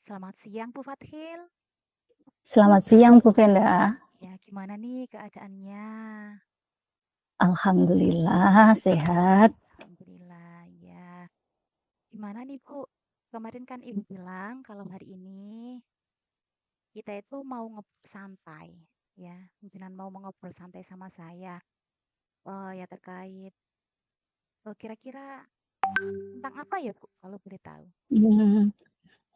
Selamat siang, Bu Fathil. Selamat siang, Bu Venda. Ya, gimana nih keadaannya? Alhamdulillah sehat. Alhamdulillah, ya. Gimana nih, Bu? Kemarin kan Ibu bilang kalau hari ini kita itu mau santai, ya. Jangan mau ngobrol santai sama saya. Ya terkait kira-kira tentang apa ya, Bu? Kalau boleh tahu.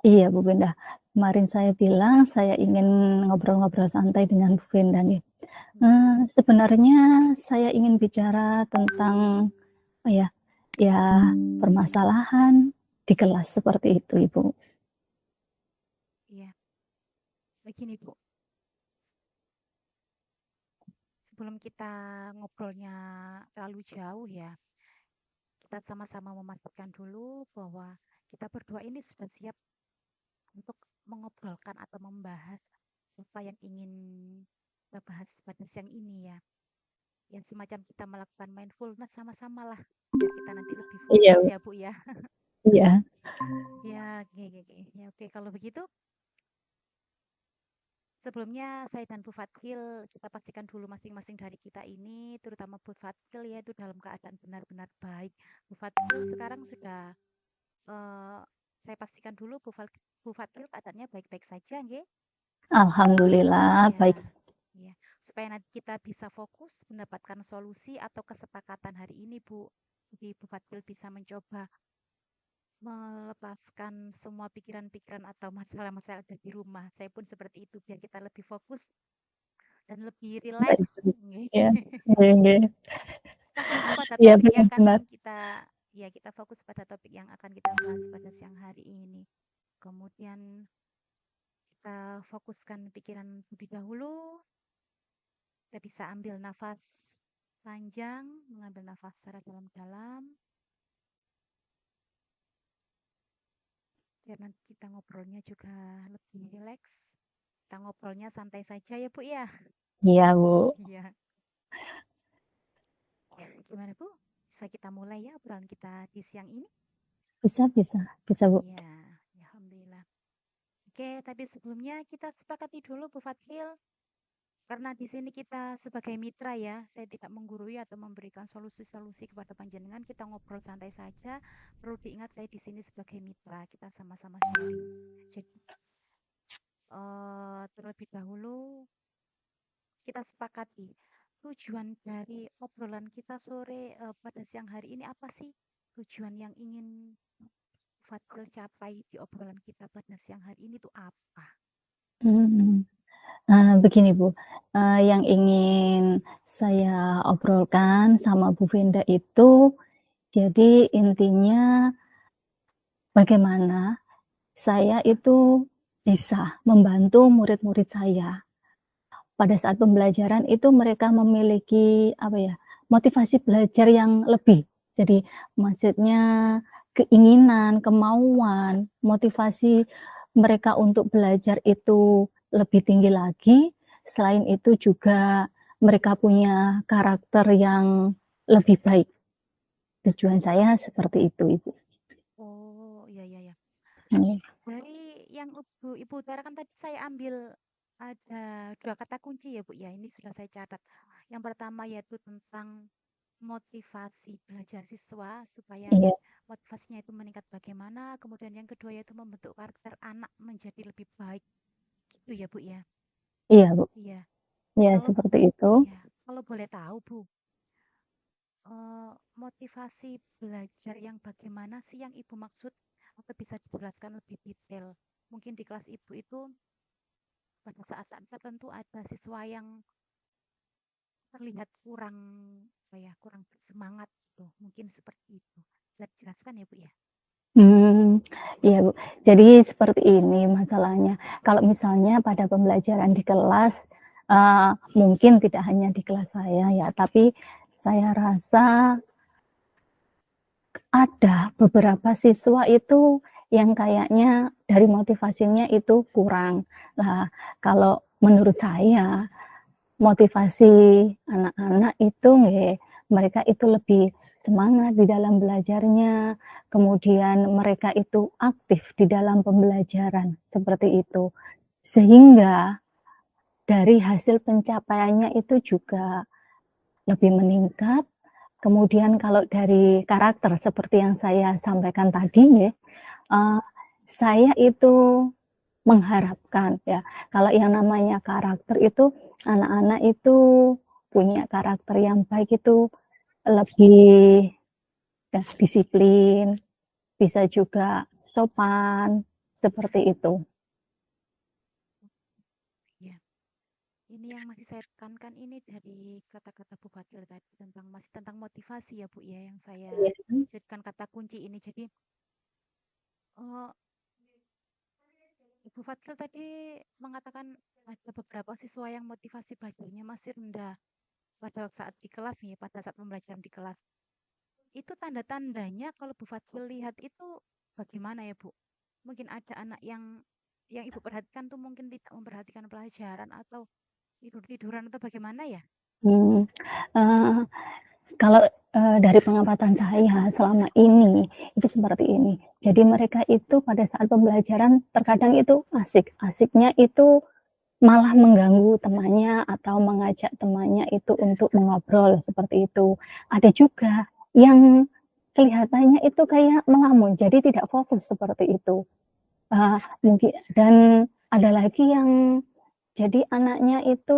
Iya, Bu Venda. Kemarin saya bilang saya ingin ngobrol-ngobrol santai dengan Bu Venda nih. Ya, Sebenarnya saya ingin bicara tentang apa ya? Ya, permasalahan di kelas seperti itu, Ibu. iya. Begini, Bu. Sebelum kita ngobrolnya terlalu jauh ya, kita sama-sama memastikan dulu bahwa kita berdua ini sudah siap untuk mengobrolkan atau membahas apa yang ingin kita bahas pada siang ini ya. Yang semacam kita melakukan mindfulness sama-sama lah, biar kita nanti lebih Iya, fokus Bu. ya Bu ya. Iya. Ya, oke. Ya, oke, kalau begitu sebelumnya saya dan Bu Fathil kita pastikan dulu masing-masing dari kita ini, terutama Bu Fathil ya itu dalam keadaan benar-benar baik. Bu Fathil sekarang sudah eh, saya pastikan dulu Bu Fathil keadaannya baik-baik saja, nggih? Alhamdulillah baik. Ya, ya. Supaya nanti kita bisa fokus mendapatkan solusi atau kesepakatan hari ini, Bu. Jadi Bu Fadil bisa mencoba melepaskan semua pikiran-pikiran atau masalah-masalah ada di rumah. Saya pun seperti itu biar kita lebih fokus dan lebih Baik. rileks. Nggih. Ya. Iya. Kita fokus pada Iya, topik yang benar-benar. akan kita ya kita fokus pada topik yang akan kita bahas pada siang hari ini. Kemudian kita fokuskan pikiran lebih dahulu. Kita bisa ambil nafas panjang, mengambil nafas secara dalam-dalam. Biar nanti kita ngobrolnya juga lebih rileks. Kita ngobrolnya santai saja ya Bu ya. Iya, Bu. Iya. Ya, gimana Bu? Bisa kita mulai ya obrolan kita di siang ini? Bisa, Bu. Iya, ya, alhamdulillah. Oke, tapi sebelumnya kita sepakati dulu Bu Fathil. Karena di sini kita sebagai mitra ya, saya tidak menggurui atau memberikan solusi-solusi kepada panjenengan. Kita ngobrol santai saja. Perlu diingat saya di sini sebagai mitra, kita sama-sama sharing. Jadi terlebih dahulu kita sepakati tujuan dari obrolan kita sore pada siang hari ini apa sih? Tujuan yang ingin Fadil capai di obrolan kita pada siang hari ini itu apa? Hmm. Begini Bu, yang ingin saya obrolkan sama Bu Venda itu, jadi intinya bagaimana saya itu bisa membantu murid-murid saya. Pada saat pembelajaran itu mereka memiliki, apa ya, motivasi belajar yang lebih. Jadi maksudnya keinginan, kemauan, motivasi mereka untuk belajar itu lebih tinggi lagi. Selain itu juga mereka punya karakter yang lebih baik. Tujuan saya seperti itu, Ibu. Oh, iya. Mmm, Dari yang Ibu utarakan tadi saya ambil ada dua kata kunci ya Bu ya. Ini sudah saya catat. Yang pertama yaitu tentang motivasi belajar siswa supaya iya motivasinya itu meningkat bagaimana. Kemudian yang kedua yaitu membentuk karakter anak menjadi lebih baik. Gitu ya Bu ya. iya, Bu. Iya. Iya, Kalau seperti itu. ya, kalau boleh tahu Bu, motivasi belajar yang bagaimana sih yang Ibu maksud atau bisa dijelaskan lebih detail? Mungkin di kelas Ibu itu pada saat-saat tertentu ada siswa yang terlihat kurang apa ya, kurang bersemangat gitu. Mungkin seperti itu. Bisa dijelaskan ya, Bu ya? Hmm, iya, Bu. Jadi seperti ini masalahnya, kalau misalnya pada pembelajaran di kelas, mungkin tidak hanya di kelas saya ya, tapi saya rasa ada beberapa siswa itu yang kayaknya dari motivasinya itu kurang. Nah, kalau menurut saya motivasi anak-anak itu nggih mereka itu lebih semangat di dalam belajarnya, kemudian mereka itu aktif di dalam pembelajaran, seperti itu. Sehingga dari hasil pencapaiannya itu juga lebih meningkat. Kemudian kalau dari karakter seperti yang saya sampaikan tadi ya, saya itu mengharapkan ya, kalau yang namanya karakter itu, anak-anak itu punya karakter yang baik itu lebih ya disiplin, bisa juga sopan, seperti itu. Ya, ini yang masih saya tekankan ini dari kata-kata Bu Fadil tadi tentang masih tentang motivasi ya Bu ya, yang saya Iya. jadikan kata kunci ini. Jadi eh, Ibu Fadil tadi mengatakan ada beberapa siswa yang motivasi belajarnya masih rendah pada saat di kelas nih, pada saat pembelajaran di kelas. Itu tanda-tandanya kalau Bu Fadil lihat itu bagaimana ya Bu? Mungkin ada anak yang Ibu perhatikan tuh mungkin tidak memperhatikan pelajaran atau tidur-tiduran atau bagaimana ya? Hmm, uh, kalau dari pengamatan saya selama ini itu seperti ini. Jadi mereka itu pada saat pembelajaran terkadang itu asik, asiknya itu malah mengganggu temannya atau mengajak temannya itu untuk mengobrol seperti itu. Ada juga yang kelihatannya itu kayak melamun, jadi tidak fokus seperti itu. Mungkin dan ada lagi yang jadi anaknya itu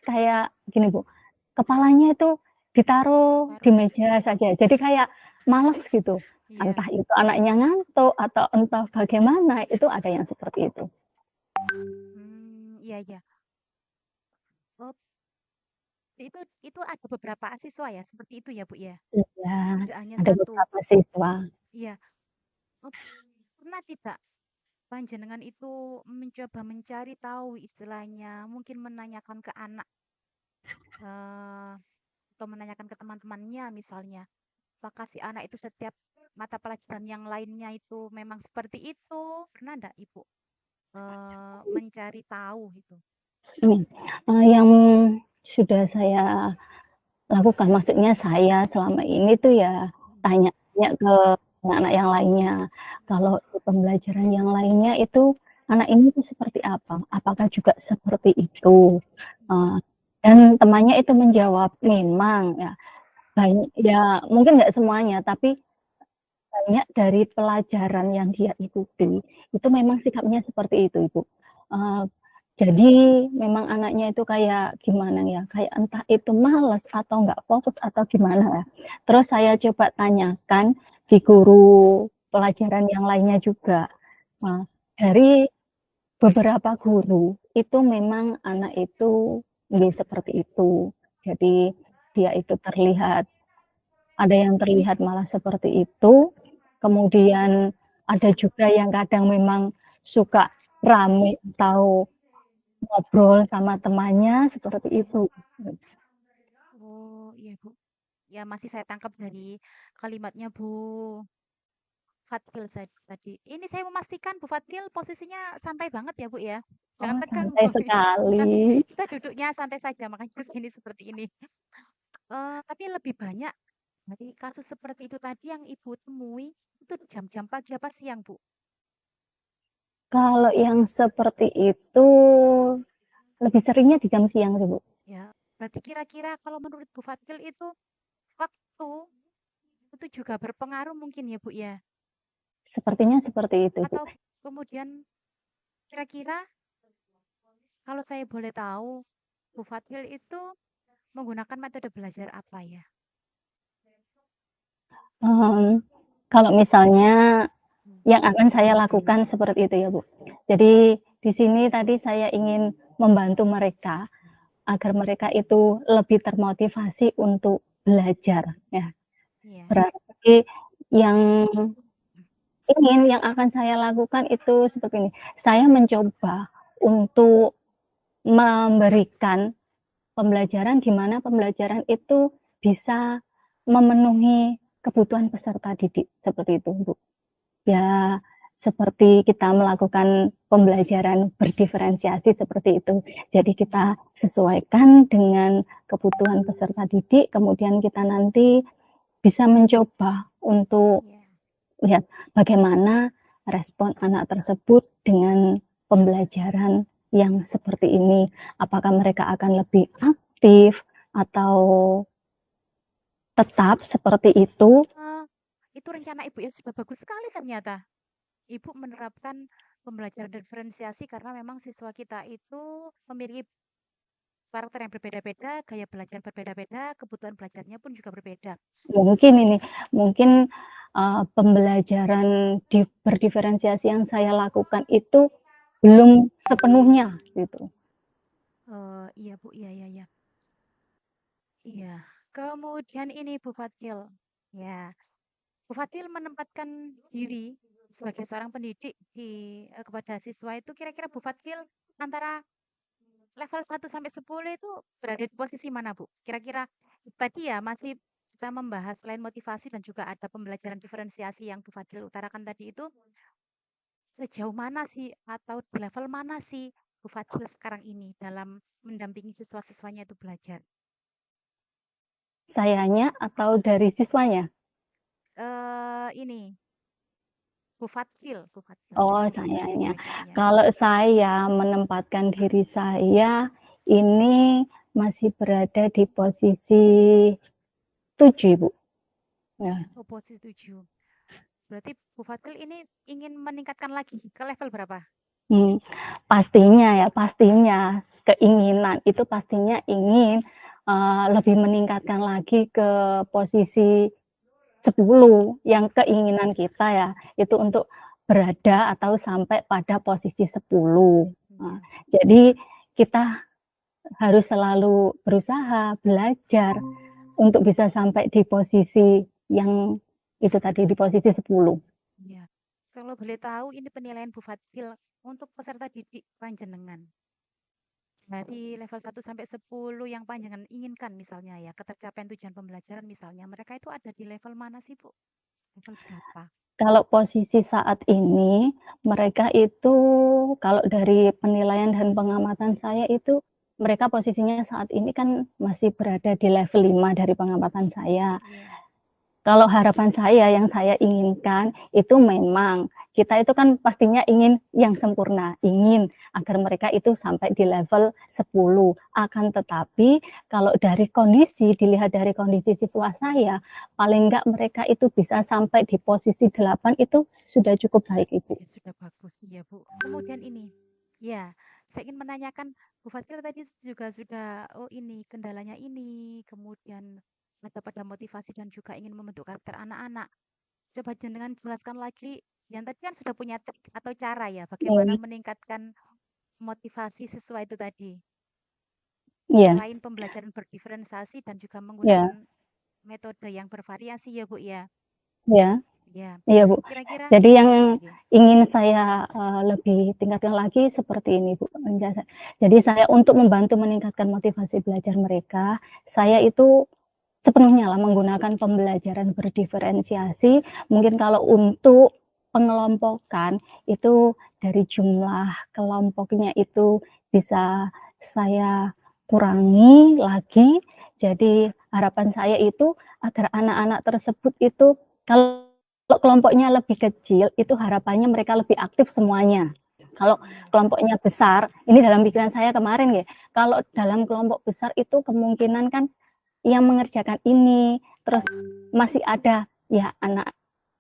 kayak gini Bu, kepalanya itu ditaruh di Taruh. meja saja, jadi kayak males gitu. Iya. Entah itu anaknya ngantuk atau entah bagaimana, itu ada yang seperti itu. Iya iya. Oh, itu ada beberapa siswa ya, seperti itu ya, Bu ya. Iya, Tidak hanya ada satu. beberapa siswa. Iya. Oh, pernah tidak panjenengan itu mencoba mencari tahu istilahnya, mungkin menanyakan ke anak eh, atau menanyakan ke teman-temannya misalnya, apakah si anak itu setiap mata pelajaran yang lainnya itu memang seperti itu? Pernah enggak Ibu mencari tahu itu? Ini, yang sudah saya lakukan, maksudnya saya selama ini tuh ya tanya-tanya ke anak-anak yang lainnya. Kalau di pembelajaran yang lainnya itu, anak ini tuh seperti apa? Apakah juga seperti itu? Eee, dan temannya itu menjawab, "Memang ya, banyak ya mungkin nggak semuanya, tapi banyak dari pelajaran yang dia ikuti, itu memang sikapnya seperti itu, Ibu." Eee, jadi memang anaknya itu kayak gimana ya, kayak entah itu males atau nggak fokus atau gimana ya. Terus saya coba tanyakan di guru pelajaran yang lainnya juga. Nah, dari beberapa guru, itu memang anak itu nggih seperti itu. Jadi dia itu terlihat ada yang terlihat malah seperti itu, kemudian ada juga yang kadang memang suka rame atau ngobrol sama temannya seperti itu. Oh, iya Bu. Ya masih saya tangkap dari kalimatnya Bu Fadil tadi. Ini saya memastikan Bu Fadil posisinya santai banget ya Bu ya. Oh, Jangan tegang santai Bu. Kita, sekali. kita duduknya santai saja makanya sini seperti ini. Tapi lebih banyak dari kasus seperti itu tadi yang Ibu temui itu di jam-jam pagi apa siang Bu? Kalau yang seperti itu lebih seringnya di jam siang sih, Bu. Ya, berarti kira-kira kalau menurut Bu Fadil itu waktu itu juga berpengaruh mungkin ya Bu ya? Sepertinya seperti itu, Bu. Atau kemudian kira-kira kalau saya boleh tahu Bu Fadil itu menggunakan metode belajar apa ya? Mmm, kalau misalnya Hmm. yang akan saya lakukan seperti itu ya, Bu. Jadi di sini tadi saya ingin membantu mereka agar mereka itu lebih termotivasi untuk belajar ya. Iya. Berarti yang yang akan saya lakukan itu seperti ini, saya mencoba untuk memberikan pembelajaran di mana pembelajaran itu bisa memenuhi kebutuhan peserta didik, seperti itu, Bu. Ya, seperti kita melakukan pembelajaran berdiferensiasi seperti itu. Jadi kita sesuaikan dengan kebutuhan peserta didik, kemudian kita nanti bisa mencoba untuk Ya. lihat bagaimana respon anak tersebut dengan pembelajaran yang seperti ini. Apakah mereka akan lebih aktif atau tetap seperti itu? Itu rencana Ibu ya sudah bagus sekali ternyata. Ibu menerapkan pembelajaran diferensiasi karena memang siswa kita itu memiliki karakter yang berbeda-beda, gaya belajar berbeda-beda, kebutuhan belajarnya pun juga berbeda. Mungkin pembelajaran berdiferensiasi yang saya lakukan itu belum sepenuhnya gitu. Iya Bu, iya. Iya. Kemudian ini Bu Fatil, ya. Bu Fatil menempatkan diri sebagai seorang pendidik kepada siswa itu kira-kira Bu Fatil antara level 1 sampai 10 itu berada di posisi mana, Bu? Kira-kira tadi ya masih kita membahas selain motivasi dan juga ada pembelajaran diferensiasi yang Bu Fadil utarakan tadi itu sejauh mana sih atau di level mana sih Bu Fadil sekarang ini dalam mendampingi siswa-siswanya itu belajar? Sayanya atau dari siswanya? Ini Bu Fadil. Oh, Iya, sayanya. kira-kira ya. Kalau saya menempatkan diri saya ini masih berada di posisi 7, Ibu. Ya. Oh, posisi 7. Berarti Bu Fadil ini ingin meningkatkan lagi ke level berapa? Pastinya keinginan itu pastinya ingin lebih meningkatkan lagi ke posisi 10 yang keinginan kita ya, itu untuk berada atau sampai pada posisi 10. Nah, jadi kita harus selalu berusaha, belajar untuk bisa sampai di posisi yang itu tadi, di posisi 10. Ya. Kalau boleh tahu ini penilaian Bu Fadil untuk peserta didik panjenengan. Dari level 1 sampai 10 yang panjenengan inginkan misalnya ya, ketercapaian tujuan pembelajaran misalnya, mereka itu ada di level mana sih, Bu? Level berapa? Kalau posisi saat ini, mereka itu kalau dari penilaian dan pengamatan saya itu, mereka posisinya saat ini kan masih berada di level 5 dari pengamatan saya. Kalau harapan saya, yang saya inginkan itu memang kita itu kan pastinya ingin yang sempurna, ingin agar mereka itu sampai di level 10. Akan tetapi kalau dari kondisi, dilihat dari kondisi siswa saya, paling enggak mereka itu bisa sampai di posisi 8 itu sudah cukup baik, Ibu. Ya, sudah bagus ya, Bu. Kemudian ini, ya, saya ingin menanyakan Bu Fadil tadi juga sudah, oh ini kendalanya ini, kemudian ada pada motivasi dan juga ingin membentuk karakter anak-anak. Coba jenengan jelaskan lagi, yang tadi kan sudah punya trik atau cara ya, bagaimana meningkatkan motivasi siswa itu tadi. Iya, Selain pembelajaran berdiferensiasi dan juga iya, menggunakan metode yang bervariasi ya, Bu ya. iya, Ya, iya, Bu. kira-kira Jadi yang oke. ingin saya lebih tingkatkan lagi seperti ini, Bu. Jadi saya untuk membantu meningkatkan motivasi belajar mereka, saya itu sepenuhnya lah menggunakan pembelajaran berdiferensiasi. Mungkin kalau untuk pengelompokan itu dari jumlah kelompoknya itu bisa saya kurangi lagi. Jadi harapan saya itu agar anak-anak tersebut itu kalau kelompoknya lebih kecil itu harapannya mereka lebih aktif semuanya. Kalau kelompoknya besar, ini dalam pikiran saya kemarin ya, kalau dalam kelompok besar itu kemungkinan kan yang mengerjakan ini, terus masih ada ya anak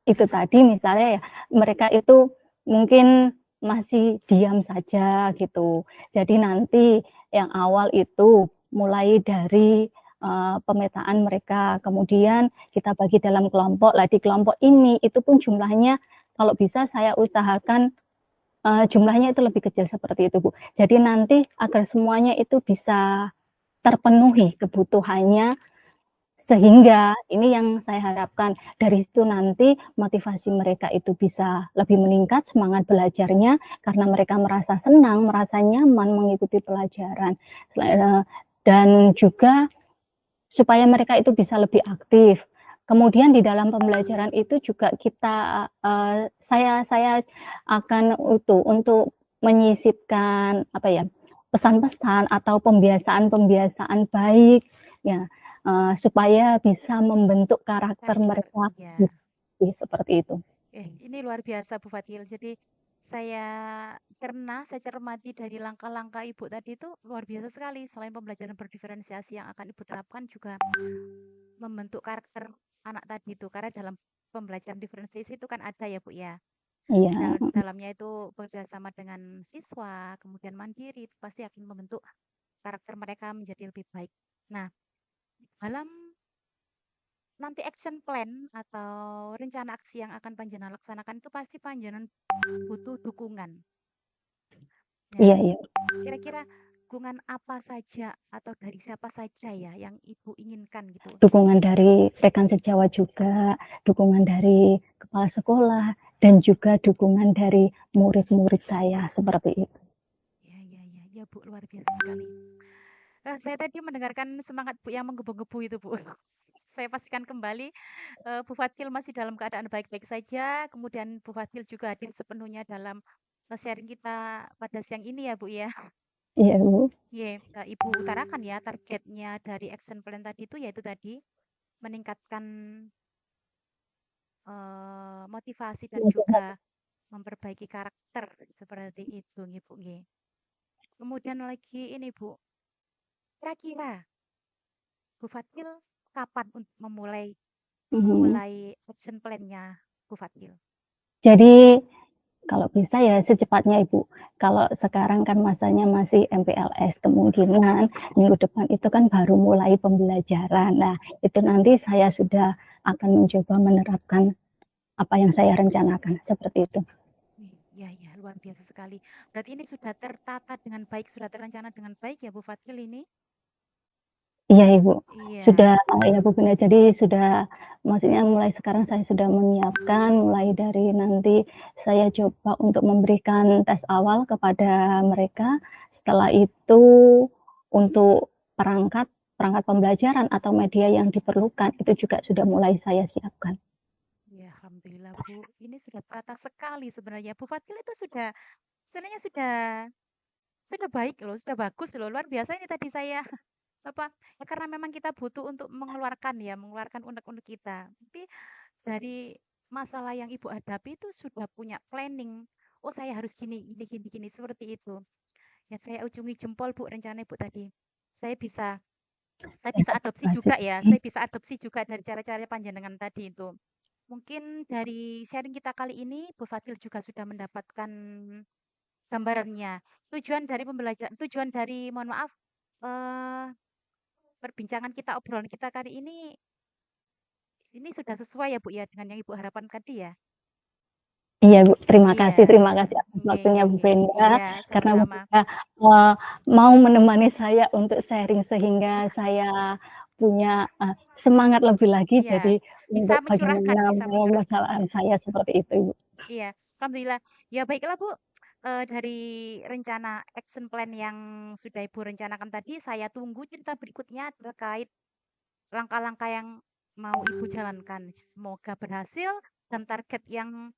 itu tadi misalnya ya, mereka itu mungkin masih diam saja gitu. Jadi nanti yang awal itu mulai dari pemetaan mereka, kemudian kita bagi dalam kelompok. Lah di kelompok ini itu pun jumlahnya kalau bisa saya usahakan jumlahnya itu lebih kecil seperti itu, Bu. Jadi nanti agar semuanya itu bisa terpenuhi kebutuhannya sehingga ini yang saya harapkan dari situ nanti motivasi mereka itu bisa lebih meningkat semangat belajarnya karena mereka merasa senang, merasa nyaman mengikuti pelajaran. Dan juga supaya mereka itu bisa lebih aktif. Kemudian di dalam pembelajaran itu juga kita, saya akan untuk menyisipkan, apa ya, pesan-pesan atau pembiasaan-pembiasaan baik, ya, supaya bisa membentuk karakter Karakter, mereka iya. seperti itu. Ini luar biasa Bu Fadil. Jadi saya saya cermati dari langkah-langkah Ibu tadi itu luar biasa sekali. Selain pembelajaran berdiferensiasi yang akan Ibu terapkan juga membentuk karakter anak tadi itu. Karena dalam pembelajaran diferensiasi itu kan ada ya Bu ya. Iya, Dalamnya itu bekerja sama dengan siswa, kemudian mandiri, itu pasti akan membentuk karakter mereka menjadi lebih baik. Nah, dalam nanti action plan atau rencana aksi yang akan Panjenengan laksanakan itu pasti Panjenengan butuh dukungan. iya, Ya, iya. kira-kira dukungan apa saja atau dari siapa saja ya yang Ibu inginkan gitu? Dukungan dari rekan sejawat juga, dukungan dari kepala sekolah, dan juga dukungan dari murid-murid saya, seperti itu. Ya Bu, luar biasa sekali. Saya tadi mendengarkan semangat Bu yang menggebu-gebu itu Bu. Saya pastikan kembali Bu Fadil masih dalam keadaan baik-baik saja. Kemudian Bu Fadil juga hadir sepenuhnya dalam sharing kita pada siang ini ya Bu ya. Iya, Bu. Ibu utarakan ya targetnya dari action plan tadi itu yaitu tadi meningkatkan motivasi dan juga memperbaiki karakter seperti itu Ibu nggih. Kemudian lagi ini Bu, kira-kira Bu Fadil kapan untuk memulai Mhm. action plan-nya Bu Fadil? Jadi kalau bisa ya secepatnya Ibu. Kalau sekarang kan masanya masih MPLS, kemungkinan minggu depan itu kan baru mulai pembelajaran. Nah, itu nanti saya sudah akan mencoba menerapkan apa yang saya rencanakan, seperti itu. Ya, luar biasa sekali. Berarti ini sudah tertata dengan baik, sudah terencana dengan baik ya Bu Fadil ini? Iya, Ibu. Iya. Sudah ya Bu Bunda, jadi sudah maksudnya mulai sekarang saya sudah menyiapkan, mulai dari nanti saya coba untuk memberikan tes awal kepada mereka, setelah itu untuk perangkat perangkat pembelajaran atau media yang diperlukan, itu juga sudah mulai saya siapkan. Ya, alhamdulillah Bu. Ini sudah tertata sekali sebenarnya. Bu Fadil itu sebenarnya sudah baik loh, sudah bagus loh. Luar biasa ini tadi saya apa ya karena memang kita butuh untuk mengeluarkan unek-unek kita. Tapi dari masalah yang Ibu hadapi itu sudah punya planning. Oh, saya harus gini, gini, gini, gini, seperti itu. Ya, saya ujungi jempol Bu rencana Ibu tadi. Saya bisa saya Ya, bisa terima adopsi kasih. juga ya. Saya bisa adopsi juga dari cara-cara panjenengan tadi itu. Mungkin dari sharing kita kali ini Bu Fadil juga sudah mendapatkan gambarannya. Tujuan dari mohon maaf eh perbincangan kita obrolan kita kali ini sudah sesuai ya Bu ya dengan yang Ibu harapkan tadi ya. Iya, Bu, Iya. terima kasih atas Nggih, waktunya nggih, Bu nggih. Brenda, Iya, karena Bu sama-sama. Brenda, mau menemani saya untuk sharing sehingga saya punya, semangat lebih lagi Iya. jadi Bisa untuk mencurahkan, bagaimana bisa mencurahkan. permasalahan saya seperti itu, Ibu. Iya, alhamdulillah. Ya baiklah Bu, dari rencana action plan yang sudah Ibu rencanakan tadi, saya tunggu cerita berikutnya terkait langkah-langkah yang mau Ibu jalankan. Semoga berhasil dan target yang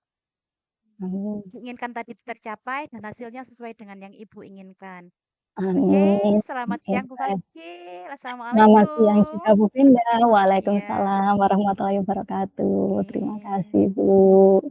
Amin. diinginkan tadi tercapai dan hasilnya sesuai dengan yang Ibu inginkan. Oke, Amin. selamat siang Bu Oke. Fadil. Selamat siang juga Assalamualaikum. Bu Brenda. Iya, Waalaikumsalam warahmatullahi wabarakatuh. Terima oke. kasih, Bu.